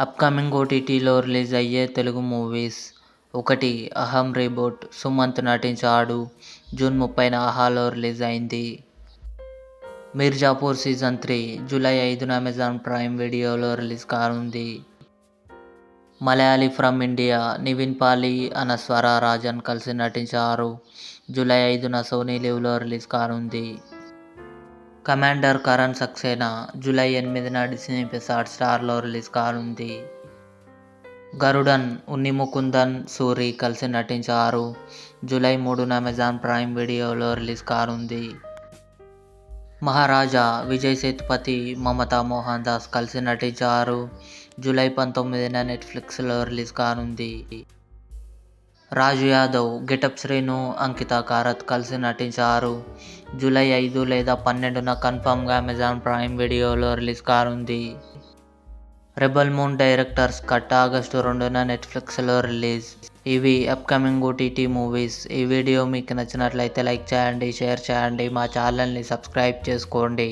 Upcoming ఓటీటీలో release అయ్యే Telugu movies: 1. అహం రీబూట్. సుమంత్ నటించాడు. జూన్ 30న ఆహాలో రిలీజ్ అయింది. మిర్జాపూర్ సీజన్ 3 జూలై 5న అమెజాన్ ప్రైమ్ వీడియోలో రిలీజ్ కానుంది. మలయాళీ ఫ్రమ్ ఇండియా నివిన్ పాలి, అనస్వర రాజన్ కలిసి నటించారు. జూలై 5న సోనీ లివ్లో రిలీజ్ కానుంది. కమాండర్ కరణ్ సక్సేనా జూలై 8న డిస్నీ ప్లస్ హాట్‌స్టార్లో రిలీజ్ కానుంది. గరుడన్ ఉన్ని ముకుందన్, సూరి కలిసి నటించారు. జూలై 3న అమెజాన్ ప్రైమ్ వీడియోలో రిలీజ్ కానుంది. మహారాజా విజయ్ సేతుపతి, మమతా మోహన్ దాస్ కలిసి నటించారు. జూలై 19న నెట్ఫ్లిక్స్లో రిలీజ్ కానుంది. రాజు యాదవ్, గెటప్ శ్రీను, అంకిత కారత్ కలిసి నటించారు. జూలై 5 లేదా 12న కన్ఫర్మ్గా అమెజాన్ ప్రైమ్ వీడియోలో రిలీజ్ కానుంది. Rebel Moon director's cut August 2న నెట్ఫ్లిక్స్లో రిలీజ్. ఇవి అప్కమింగ్ ఓటీటీ మూవీస్. ఈ వీడియో మీకు నచ్చినట్లయితే లైక్ చేయండి, షేర్ చేయండి, మా ఛానల్ని సబ్స్క్రైబ్ చేసుకోండి.